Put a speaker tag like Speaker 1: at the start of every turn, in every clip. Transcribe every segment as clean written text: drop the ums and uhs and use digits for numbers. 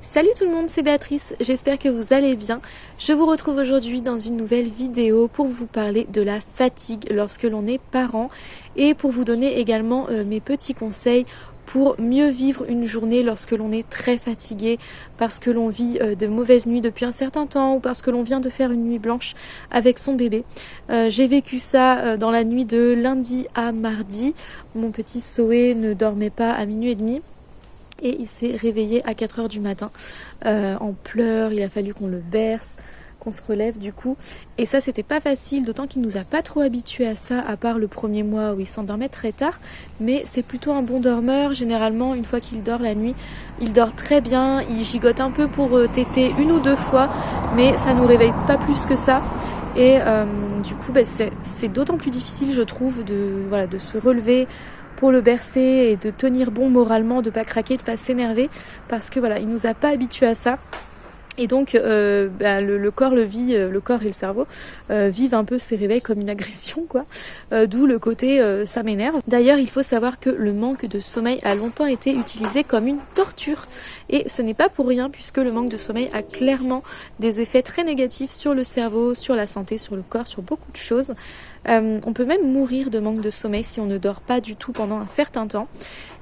Speaker 1: Salut tout le monde, c'est Béatrice, j'espère que vous allez bien. Je vous retrouve aujourd'hui dans une nouvelle vidéo pour vous parler de la fatigue lorsque l'on est parent et pour vous donner également mes petits conseils pour mieux vivre une journée lorsque l'on est très fatigué parce que l'on vit de mauvaises nuits depuis un certain temps ou parce que l'on vient de faire une nuit blanche avec son bébé. J'ai vécu ça dans la nuit de lundi à mardi. Mon petit Zoé ne dormait pas à minuit et demi. Et il s'est réveillé à 4 heures du matin en pleurs, il a fallu qu'on le berce, qu'on se relève du coup. Et ça c'était pas facile, d'autant qu'il nous a pas trop habitués à ça, à part le premier mois où il s'endormait très tard. Mais c'est plutôt un bon dormeur, généralement une fois qu'il dort la nuit, il dort très bien, il gigote un peu pour téter une ou deux fois, mais ça nous réveille pas plus que ça. Et du coup c'est d'autant plus difficile je trouve de se relever pour le bercer et de tenir bon moralement, de pas craquer, de pas s'énerver parce que voilà, il nous a pas habitués à ça. Et donc le corps le vit, le corps et le cerveau vivent un peu ces réveils comme une agression quoi. D'où le côté ça m'énerve. D'ailleurs il faut savoir que le manque de sommeil a longtemps été utilisé comme une torture. Et ce n'est pas pour rien puisque le manque de sommeil a clairement des effets très négatifs sur le cerveau, sur la santé, sur le corps, sur beaucoup de choses. On peut même mourir de manque de sommeil si on ne dort pas du tout pendant un certain temps.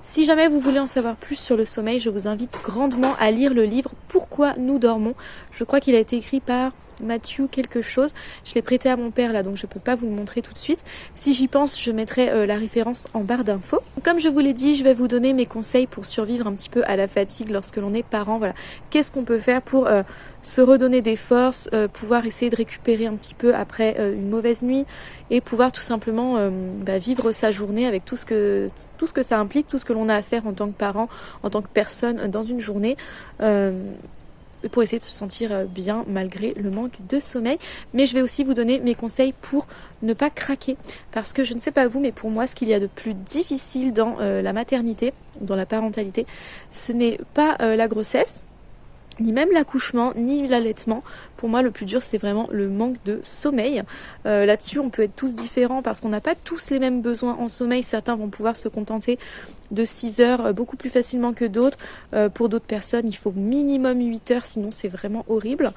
Speaker 1: Si jamais vous voulez en savoir plus sur le sommeil, je vous invite grandement à lire le livre Pourquoi nous dormons. Je crois qu'il a été écrit par Mathieu quelque chose. Je l'ai prêté à mon père là, donc je ne peux pas vous le montrer tout de suite. Si j'y pense, je mettrai la référence en barre d'infos. Comme je vous l'ai dit, je vais vous donner mes conseils pour survivre un petit peu à la fatigue lorsque l'on est parent. Voilà, qu'est-ce qu'on peut faire pour se redonner des forces, pouvoir essayer de récupérer un petit peu après une mauvaise nuit et pouvoir tout simplement vivre sa journée avec tout ce que ça implique, tout ce que l'on a à faire en tant que parent, en tant que personne dans une journée. Pour essayer de se sentir bien malgré le manque de sommeil. Mais je vais aussi vous donner mes conseils pour ne pas craquer. Parce que je ne sais pas vous, mais pour moi, ce qu'il y a de plus difficile dans la maternité, dans la parentalité, ce n'est pas la grossesse, ni même l'accouchement, ni l'allaitement. Pour moi, le plus dur, c'est vraiment le manque de sommeil. Là-dessus, on peut être tous différents parce qu'on n'a pas tous les mêmes besoins en sommeil. Certains vont pouvoir se contenter de 6 heures beaucoup plus facilement que d'autres. Pour d'autres personnes, il faut minimum 8 heures, sinon c'est vraiment horrible.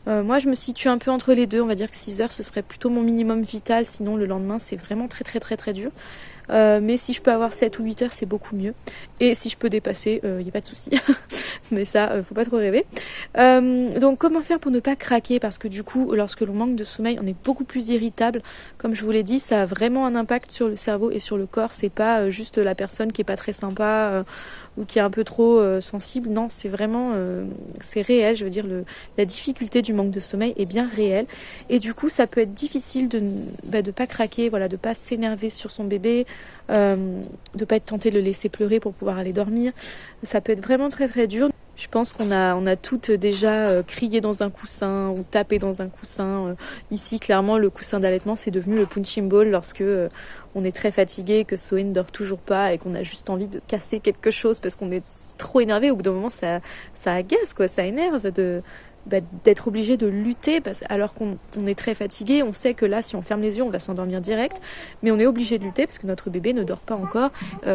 Speaker 1: Moi, je me situe un peu entre les deux. On va dire que 6 heures, ce serait plutôt mon minimum vital. Sinon, le lendemain, c'est vraiment très, très, très, très dur. Mais si je peux avoir 7 ou 8 heures, c'est beaucoup mieux. Et si je peux dépasser, il n'y a pas de souci. Mais ça, faut pas trop rêver. Donc comment faire pour ne pas craquer? Parce que du coup, lorsque l'on manque de sommeil, on est beaucoup plus irritable. Comme je vous l'ai dit, ça a vraiment un impact sur le cerveau et sur le corps. C'est pas juste la personne qui est pas très sympa ou qui est un peu trop sensible. Non, c'est vraiment, c'est réel. Je veux dire, la difficulté du manque de sommeil est bien réelle. Et du coup, ça peut être difficile de pas craquer, voilà, de pas s'énerver sur son bébé, de pas être tenté de le laisser pleurer pour pouvoir aller dormir. Ça peut être vraiment très très dur. Je pense qu'on a toutes déjà crié dans un coussin ou tapé dans un coussin. Ici, clairement, le coussin d'allaitement, c'est devenu le punching ball lorsque on est très fatigué, que Zoé ne dort toujours pas et qu'on a juste envie de casser quelque chose parce qu'on est trop énervé. Au bout d'un moment, ça agace, quoi, ça énerve d'être obligé de lutter alors qu'on est très fatigué. On sait que là, si on ferme les yeux, on va s'endormir direct, mais on est obligé de lutter parce que notre bébé ne dort pas encore,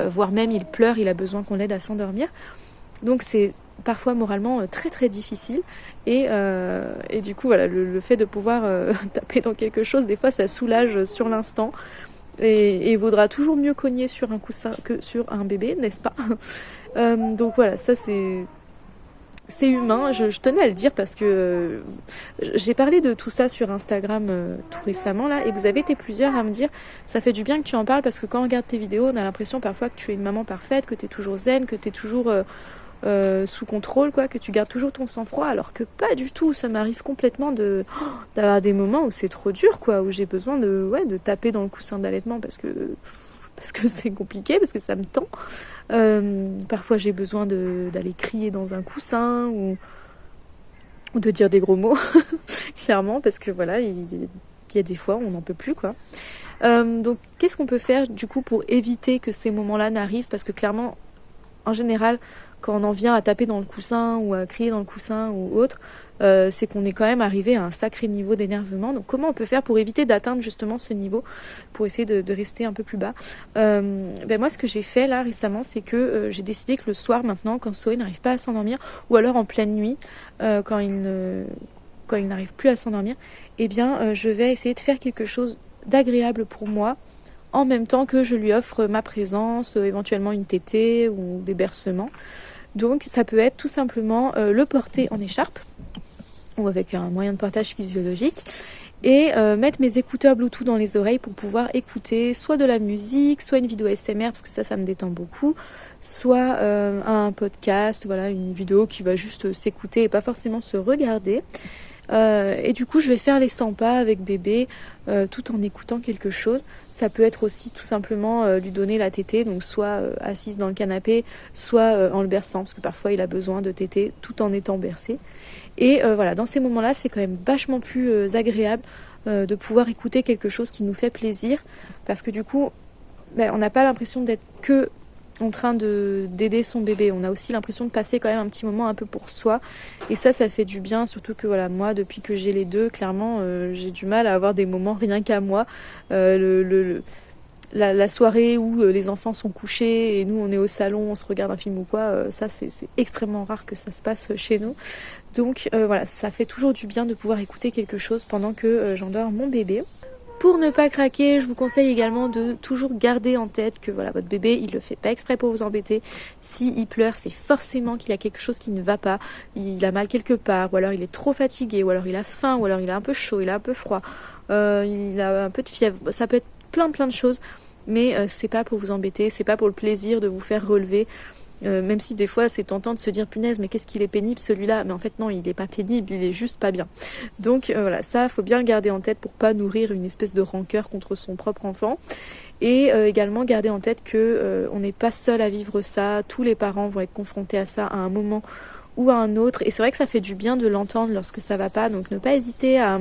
Speaker 1: voire même il pleure, il a besoin qu'on l'aide à s'endormir. Donc c'est parfois moralement très très difficile et du coup voilà, le fait de pouvoir taper dans quelque chose, des fois ça soulage sur l'instant et vaudra toujours mieux cogner sur un coussin que sur un bébé, n'est-ce pas? Donc voilà, ça c'est humain, je tenais à le dire parce que j'ai parlé de tout ça sur Instagram tout récemment là et vous avez été plusieurs à me dire ça fait du bien que tu en parles parce que quand on regarde tes vidéos on a l'impression parfois que tu es une maman parfaite, que tu es toujours zen, que tu es toujours sous contrôle quoi, que tu gardes toujours ton sang-froid alors que pas du tout. Ça m'arrive complètement d'avoir des moments où c'est trop dur quoi, où j'ai besoin de taper dans le coussin d'allaitement parce que c'est compliqué, parce que ça me tend. Parfois j'ai besoin d'aller crier dans un coussin ou de dire des gros mots clairement parce que voilà, il y a des fois où on n'en peut plus quoi. Donc qu'est-ce qu'on peut faire du coup pour éviter que ces moments-là n'arrivent? Parce que clairement en général quand on en vient à taper dans le coussin ou à crier dans le coussin ou autre, c'est qu'on est quand même arrivé à un sacré niveau d'énervement. Donc comment on peut faire pour éviter d'atteindre justement ce niveau, pour essayer de rester un peu plus bas. Moi ce que j'ai fait là récemment, c'est que j'ai décidé que le soir maintenant, quand Zoé n'arrive pas à s'endormir, ou alors en pleine nuit, quand il n'arrive plus à s'endormir, je vais essayer de faire quelque chose d'agréable pour moi, en même temps que je lui offre ma présence, éventuellement une tétée ou des bercements. Donc ça peut être tout simplement le porter en écharpe ou avec un moyen de portage physiologique et mettre mes écouteurs Bluetooth dans les oreilles pour pouvoir écouter soit de la musique, soit une vidéo ASMR parce que ça me détend beaucoup, soit un podcast, voilà, une vidéo qui va juste s'écouter et pas forcément se regarder. Et du coup je vais faire les 100 pas avec bébé tout en écoutant quelque chose. Ça peut être aussi tout simplement lui donner la tétée, donc soit assise dans le canapé, soit en le berçant, parce que parfois il a besoin de tétée tout en étant bercé. Et voilà, dans ces moments-là, c'est quand même vachement plus agréable de pouvoir écouter quelque chose qui nous fait plaisir, parce que du coup, on n'a pas l'impression d'être que en train d'aider son bébé. On a aussi l'impression de passer quand même un petit moment un peu pour soi. Et ça fait du bien, surtout que voilà, moi, depuis que j'ai les deux, clairement, j'ai du mal à avoir des moments rien qu'à moi. La soirée où les enfants sont couchés et nous on est au salon, on se regarde un film ou quoi, ça c'est extrêmement rare que ça se passe chez nous. Donc voilà, ça fait toujours du bien de pouvoir écouter quelque chose pendant que j'endors mon bébé. Pour ne pas craquer, je vous conseille également de toujours garder en tête que voilà, votre bébé, il le fait pas exprès pour vous embêter. S'il pleure, c'est forcément qu'il y a quelque chose qui ne va pas. Il a mal quelque part, ou alors il est trop fatigué, ou alors il a faim, ou alors il a un peu chaud, il a un peu froid, il a un peu de fièvre. Ça peut être plein de choses, mais c'est pas pour vous embêter, c'est pas pour le plaisir de vous faire relever. Même si des fois c'est tentant de se dire punaise mais qu'est-ce qu'il est pénible celui-là, mais en fait non, il est pas pénible, il est juste pas bien. Donc voilà, ça faut bien le garder en tête pour pas nourrir une espèce de rancœur contre son propre enfant. Et également garder en tête que on n'est pas seul à vivre ça, tous les parents vont être confrontés à ça à un moment ou à un autre, et c'est vrai que ça fait du bien de l'entendre lorsque ça va pas, donc ne pas hésiter à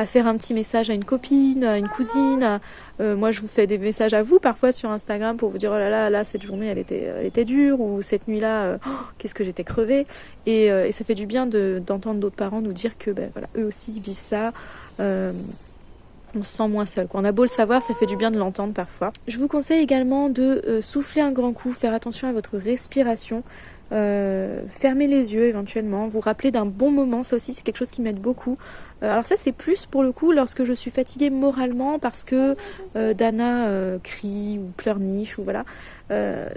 Speaker 1: faire un petit message à une copine, à une cousine. Moi, je vous fais des messages à vous parfois sur Instagram pour vous dire oh là cette journée elle était dure, ou cette nuit-là qu'est-ce que j'étais crevée. Et ça fait du bien d'entendre d'autres parents nous dire que voilà, eux aussi ils vivent ça. On se sent moins seul. Quand on a beau le savoir, ça fait du bien de l'entendre parfois. Je vous conseille également de souffler un grand coup, faire attention à votre respiration. Fermer les yeux éventuellement, vous rappeler d'un bon moment, ça aussi c'est quelque chose qui m'aide beaucoup. Alors ça c'est plus pour le coup lorsque je suis fatiguée moralement parce que Dana crie ou pleurniche ou voilà.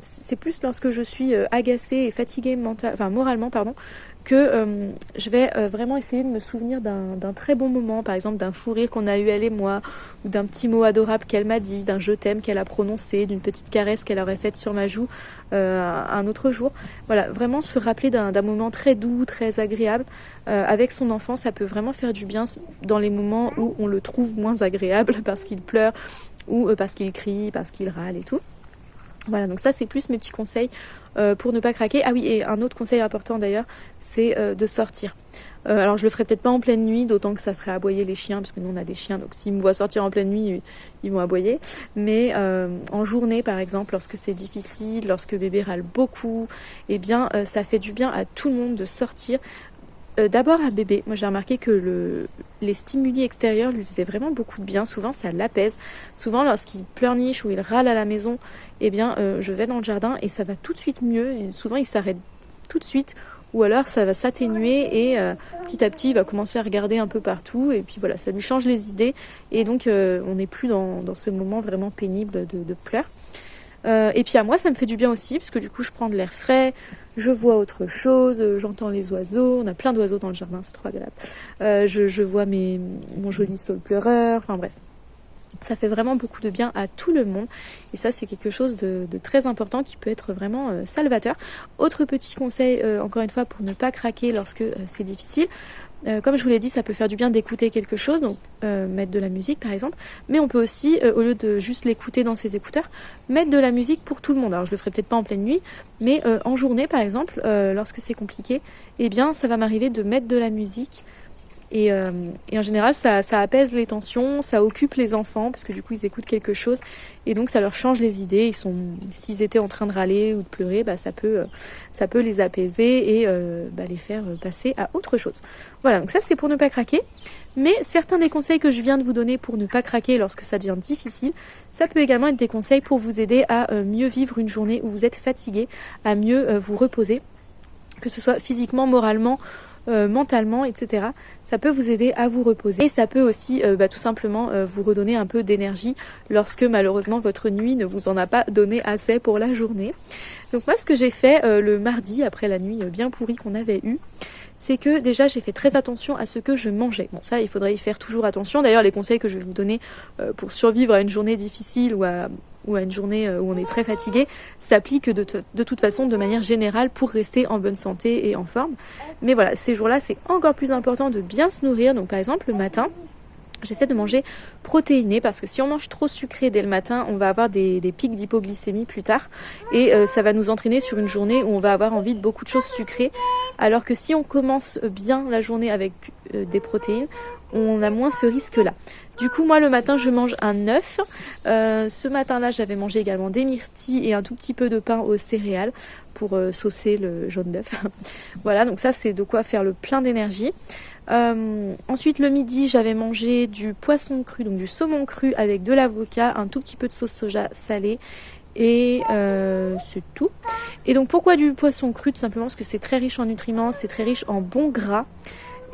Speaker 1: C'est plus lorsque je suis agacée et fatiguée moralement que je vais vraiment essayer de me souvenir d'un très bon moment, par exemple d'un fou rire qu'on a eu elle et moi, ou d'un petit mot adorable qu'elle m'a dit, d'un je t'aime qu'elle a prononcé, d'une petite caresse qu'elle aurait faite sur ma joue un autre jour. Voilà, vraiment se rappeler d'un moment très doux, très agréable avec son enfant, ça peut vraiment faire du bien dans les moments où on le trouve moins agréable parce qu'il pleure ou parce qu'il crie, parce qu'il râle et tout. Voilà, donc ça c'est plus mes petits conseils pour ne pas craquer. Ah oui, et un autre conseil important d'ailleurs, c'est de sortir. Alors je le ferai peut-être pas en pleine nuit, d'autant que ça ferait aboyer les chiens, parce que nous on a des chiens, donc s'ils me voient sortir en pleine nuit, ils vont aboyer. Mais en journée par exemple, lorsque c'est difficile, lorsque bébé râle beaucoup, ça fait du bien à tout le monde de sortir. D'abord à bébé, moi j'ai remarqué que les stimuli extérieurs lui faisaient vraiment beaucoup de bien, souvent ça l'apaise. Souvent lorsqu'il pleurniche ou il râle à la maison, je vais dans le jardin et ça va tout de suite mieux, et souvent il s'arrête tout de suite, ou alors ça va s'atténuer et petit à petit il va commencer à regarder un peu partout, et puis voilà, ça lui change les idées, et donc on n'est plus dans ce moment vraiment pénible de pleurs. Et puis à moi ça me fait du bien aussi, parce que du coup je prends de l'air frais, je vois autre chose, j'entends les oiseaux, on a plein d'oiseaux dans le jardin, c'est trop agréable. Je vois mon joli saule pleureur, enfin bref. Ça fait vraiment beaucoup de bien à tout le monde, et ça c'est quelque chose de très important qui peut être vraiment salvateur. Autre petit conseil, encore une fois, pour ne pas craquer lorsque c'est difficile, comme je vous l'ai dit, ça peut faire du bien d'écouter quelque chose, donc mettre de la musique par exemple, mais on peut aussi, au lieu de juste l'écouter dans ses écouteurs, mettre de la musique pour tout le monde. Alors je le ferai peut-être pas en pleine nuit, mais en journée par exemple, lorsque c'est compliqué, ça va m'arriver de mettre de la musique Et en général ça apaise les tensions, ça occupe les enfants parce que du coup ils écoutent quelque chose et donc ça leur change les idées. S'ils étaient en train de râler ou de pleurer, ça peut les apaiser et les faire passer à autre chose. Voilà, donc ça c'est pour ne pas craquer. Mais certains des conseils que je viens de vous donner pour ne pas craquer lorsque ça devient difficile, ça peut également être des conseils pour vous aider à mieux vivre une journée où vous êtes fatigué, à mieux vous reposer, que ce soit physiquement, moralement, mentalement, etc. Ça peut vous aider à vous reposer et ça peut aussi tout simplement vous redonner un peu d'énergie lorsque malheureusement votre nuit ne vous en a pas donné assez pour la journée. Donc moi ce que j'ai fait le mardi après la nuit bien pourrie qu'on avait eue, c'est que déjà j'ai fait très attention à ce que je mangeais. Bon ça il faudrait y faire toujours attention. D'ailleurs les conseils que je vais vous donner pour survivre à une journée difficile ou à une journée où on est très fatigué s'appliquent de toute façon de manière générale pour rester en bonne santé et en forme. Mais voilà, ces jours-là c'est encore plus important de bien se nourrir. Donc par exemple le matin, j'essaie de manger protéiné parce que si on mange trop sucré dès le matin, on va avoir des pics d'hypoglycémie plus tard et ça va nous entraîner sur une journée où on va avoir envie de beaucoup de choses sucrées. Alors que si on commence bien la journée avec des protéines, on a moins ce risque-là. Du coup, moi, le matin, je mange un œuf. Ce matin-là, j'avais mangé également des myrtilles et un tout petit peu de pain aux céréales pour saucer le jaune d'œuf. Voilà, donc ça, c'est de quoi faire le plein d'énergie. Ensuite, le midi, j'avais mangé du poisson cru, donc du saumon cru avec de l'avocat, un tout petit peu de sauce soja salée. Et c'est tout. Et donc pourquoi du poisson cru? Tout simplement parce que c'est très riche en nutriments, c'est très riche en bons gras.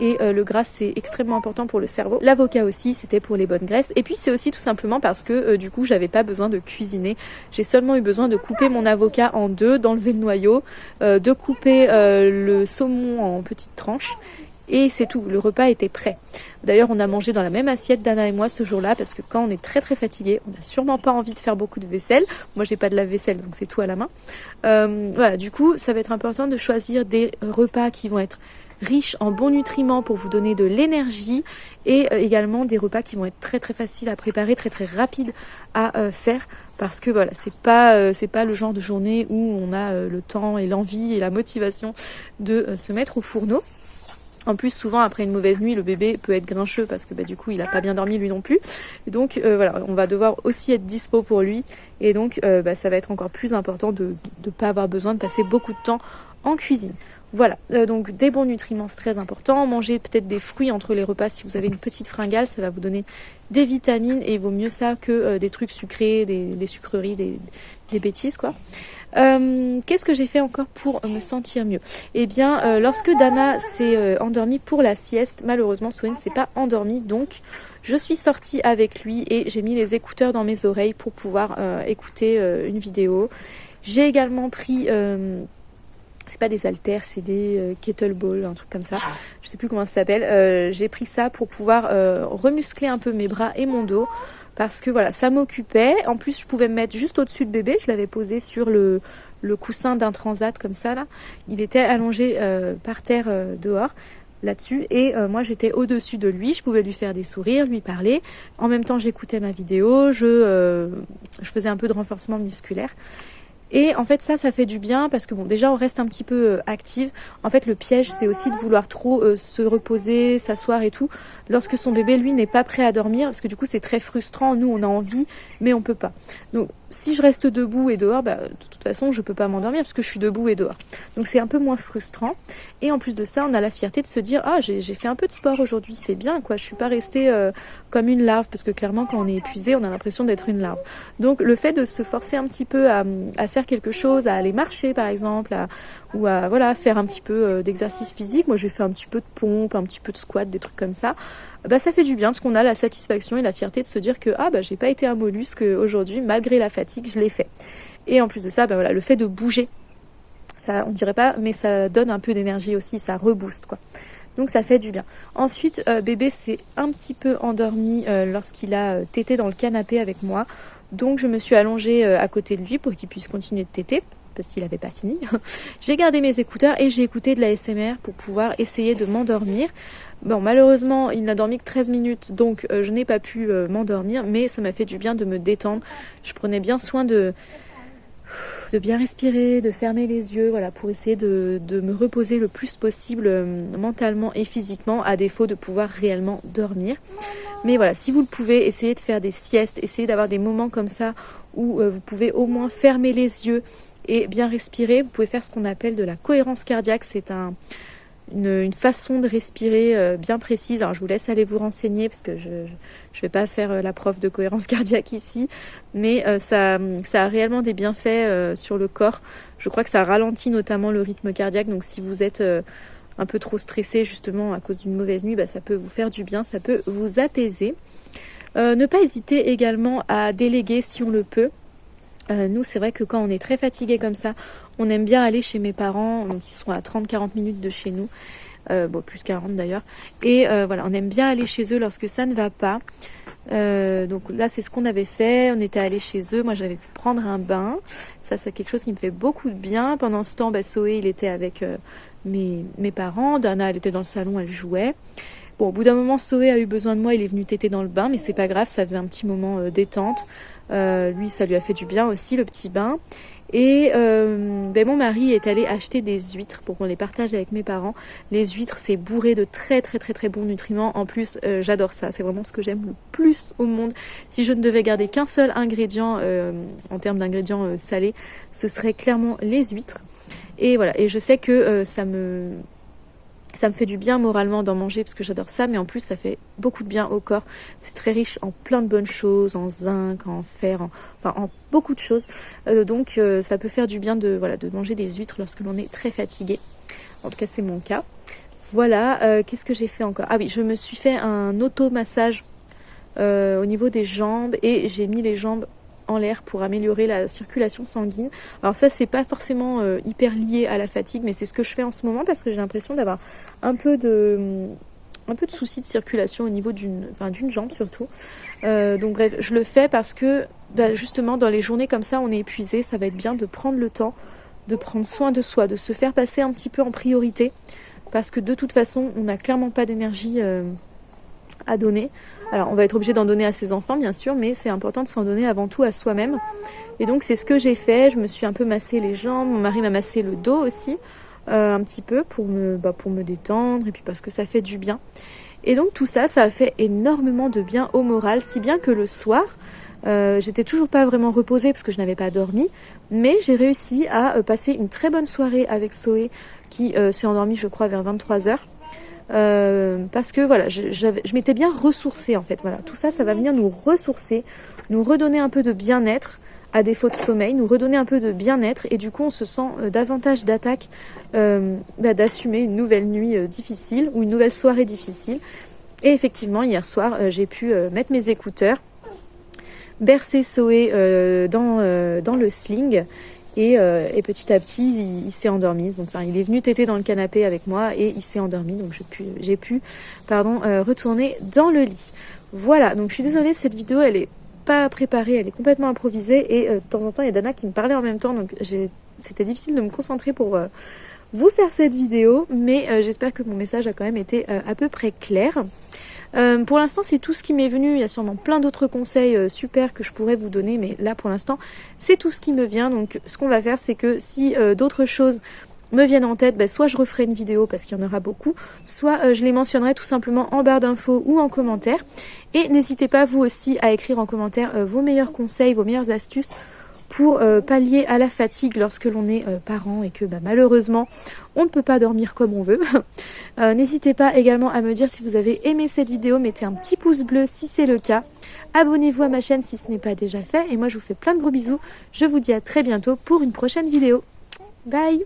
Speaker 1: Et le gras c'est extrêmement important pour le cerveau. L'avocat aussi c'était pour les bonnes graisses. Et puis c'est aussi tout simplement parce que du coup j'avais pas besoin de cuisiner. J'ai seulement eu besoin de couper mon avocat en deux, d'enlever le noyau, de couper le saumon en petites tranches. Et c'est tout, le repas était prêt. D'ailleurs, on a mangé dans la même assiette, Dana et moi, ce jour-là, parce que quand on est très très fatigué, on n'a sûrement pas envie de faire beaucoup de vaisselle. Moi, j'ai pas de lave-vaisselle, donc c'est tout à la main. Voilà, du coup, ça va être important de choisir des repas qui vont être riches en bons nutriments pour vous donner de l'énergie et également des repas qui vont être très très faciles à préparer, très très rapides à faire. Parce que voilà, c'est pas le genre de journée où on a le temps et l'envie et la motivation de se mettre au fourneau. En plus, souvent, après une mauvaise nuit, le bébé peut être grincheux parce que du coup, il n'a pas bien dormi lui non plus. Et donc, voilà, on va devoir aussi être dispo pour lui. Et donc, ça va être encore plus important de ne pas avoir besoin de passer beaucoup de temps en cuisine. Voilà, donc des bons nutriments, c'est très important. Manger peut-être des fruits entre les repas si vous avez une petite fringale, ça va vous donner des vitamines. Et il vaut mieux ça que des trucs sucrés, des sucreries, des bêtises, quoi. Qu'est-ce que j'ai fait encore pour me sentir mieux? Eh bien, lorsque Dana s'est endormie pour la sieste, malheureusement Swain ne s'est pas endormi, donc je suis sortie avec lui et j'ai mis les écouteurs dans mes oreilles pour pouvoir écouter une vidéo. J'ai également pris, c'est pas des haltères, c'est des kettlebells, un truc comme ça, je sais plus comment ça s'appelle. J'ai pris ça pour pouvoir remuscler un peu mes bras et mon dos. Parce que voilà, ça m'occupait. En plus, je pouvais me mettre juste au-dessus de bébé. Je l'avais posé sur le coussin d'un transat comme ça là. Il était allongé par terre dehors là-dessus. Et moi, j'étais au-dessus de lui. Je pouvais lui faire des sourires, lui parler. En même temps, j'écoutais ma vidéo. Je faisais un peu de renforcement musculaire. Et en fait ça fait du bien parce que bon déjà on reste un petit peu active. En fait le piège c'est aussi de vouloir trop se reposer, s'asseoir et tout lorsque son bébé lui n'est pas prêt à dormir parce que du coup c'est très frustrant. Nous on a envie mais on peut pas. Donc si je reste debout et dehors, de toute façon je peux pas m'endormir parce que je suis debout et dehors. Donc c'est un peu moins frustrant. Et en plus de ça on a la fierté de se dire ah j'ai fait un peu de sport aujourd'hui, c'est bien quoi. Je suis pas restée comme une larve parce que clairement quand on est épuisé on a l'impression d'être une larve. Donc le fait de se forcer un petit peu à faire quelque chose, à aller marcher par exemple, ou à voilà, faire un petit peu d'exercice physique. Moi j'ai fait un petit peu de pompe, un petit peu de squat, des trucs comme ça. Ça fait du bien parce qu'on a la satisfaction et la fierté de se dire que j'ai pas été un mollusque aujourd'hui, malgré la fatigue, je l'ai fait. Et en plus de ça, voilà, le fait de bouger, ça on dirait pas, mais ça donne un peu d'énergie aussi, ça rebooste quoi. Donc ça fait du bien. Ensuite, bébé s'est un petit peu endormi lorsqu'il a tété dans le canapé avec moi. Donc je me suis allongée à côté de lui pour qu'il puisse continuer de téter parce qu'il n'avait pas fini. J'ai gardé mes écouteurs et j'ai écouté de la ASMR pour pouvoir essayer de m'endormir. Bon, malheureusement, il n'a dormi que 13 minutes, donc je n'ai pas pu m'endormir, mais ça m'a fait du bien de me détendre. Je prenais bien soin de de bien respirer, de fermer les yeux, voilà, pour essayer de me reposer le plus possible mentalement et physiquement, à défaut de pouvoir réellement dormir. Mais voilà, si vous le pouvez, essayez de faire des siestes, essayez d'avoir des moments comme ça où vous pouvez au moins fermer les yeux et bien respirer. Vous pouvez faire ce qu'on appelle de la cohérence cardiaque, c'est une façon de respirer bien précise. Alors je vous laisse aller vous renseigner parce que je vais pas faire la prof de cohérence cardiaque ici, mais ça a réellement des bienfaits sur le corps. Je crois que ça ralentit notamment le rythme cardiaque, donc si vous êtes un peu trop stressé justement à cause d'une mauvaise nuit, ça peut vous faire du bien, ça peut vous apaiser. Ne pas hésiter également à déléguer si on le peut. Nous, c'est vrai que quand on est très fatigué comme ça, on aime bien aller chez mes parents, donc ils sont à 30-40 minutes de chez nous, plus 40 d'ailleurs, et voilà, on aime bien aller chez eux lorsque ça ne va pas. Donc là, c'est ce qu'on avait fait, on était allé chez eux, moi j'avais pu prendre un bain, ça c'est quelque chose qui me fait beaucoup de bien. Pendant ce temps, Zoé, il était avec mes parents, Dana, elle était dans le salon, elle jouait. Bon, au bout d'un moment, Zoé a eu besoin de moi, il est venu téter dans le bain, mais c'est pas grave, ça faisait un petit moment détente. Lui, ça lui a fait du bien aussi, le petit bain. Et mon mari est allé acheter des huîtres pour qu'on les partage avec mes parents. Les huîtres, c'est bourré de très très très très bons nutriments. En plus, j'adore ça. C'est vraiment ce que j'aime le plus au monde. Si je ne devais garder qu'un seul ingrédient en termes d'ingrédients salés, ce serait clairement les huîtres. Et voilà. Et je sais que ça me fait du bien moralement d'en manger parce que j'adore ça, mais en plus ça fait beaucoup de bien au corps. C'est très riche en plein de bonnes choses, en zinc, en fer, en beaucoup de choses. Donc ça peut faire du bien de manger des huîtres lorsque l'on est très fatigué. En tout cas, c'est mon cas. Voilà, qu'est-ce que j'ai fait encore? Ah oui, je me suis fait un auto-massage au niveau des jambes et j'ai mis les jambes en l'air pour améliorer la circulation sanguine. Alors ça, c'est pas forcément hyper lié à la fatigue, mais c'est ce que je fais en ce moment parce que j'ai l'impression d'avoir un peu de soucis de circulation au niveau d'une jambe surtout. Donc bref, je le fais parce que justement dans les journées comme ça, on est épuisé, ça va être bien de prendre le temps de prendre soin de soi, de se faire passer un petit peu en priorité parce que de toute façon, on n'a clairement pas d'énergie à donner. Alors on va être obligé d'en donner à ses enfants bien sûr, mais c'est important de s'en donner avant tout à soi-même. Et donc c'est ce que j'ai fait, je me suis un peu massé les jambes, mon mari m'a massé le dos aussi, un petit peu pour me détendre et puis parce que ça fait du bien. Et donc tout ça, ça a fait énormément de bien au moral, si bien que le soir, j'étais toujours pas vraiment reposée parce que je n'avais pas dormi, mais j'ai réussi à passer une très bonne soirée avec Zoé qui s'est endormie je crois vers 23h. Parce que voilà, je m'étais bien ressourcée en fait. Voilà, tout ça, ça va venir nous ressourcer, nous redonner un peu de bien-être à défaut de sommeil, nous redonner un peu de bien-être et du coup on se sent davantage d'attaque d'assumer une nouvelle nuit difficile ou une nouvelle soirée difficile. Et effectivement, hier soir, j'ai pu mettre mes écouteurs, bercer Zoé dans le sling. Et petit à petit, il s'est endormi. Donc, il est venu téter dans le canapé avec moi et il s'est endormi. Donc, j'ai pu retourner dans le lit. Voilà, donc je suis désolée, cette vidéo, elle est pas préparée, elle est complètement improvisée. Et de temps en temps, il y a Dana qui me parlait en même temps. Donc, c'était difficile de me concentrer pour vous faire cette vidéo. Mais j'espère que mon message a quand même été à peu près clair. Pour l'instant, c'est tout ce qui m'est venu. Il y a sûrement plein d'autres conseils super que je pourrais vous donner, mais là pour l'instant c'est tout ce qui me vient. Donc ce qu'on va faire, c'est que si d'autres choses me viennent en tête, soit je referai une vidéo parce qu'il y en aura beaucoup, soit je les mentionnerai tout simplement en barre d'infos ou en commentaire. Et n'hésitez pas vous aussi à écrire en commentaire vos meilleurs conseils, vos meilleures astuces pour pallier à la fatigue lorsque l'on est parent et que malheureusement on ne peut pas dormir comme on veut. N'hésitez pas également à me dire si vous avez aimé cette vidéo, mettez un petit pouce bleu si c'est le cas. Abonnez-vous à ma chaîne si ce n'est pas déjà fait et moi je vous fais plein de gros bisous. Je vous dis à très bientôt pour une prochaine vidéo. Bye!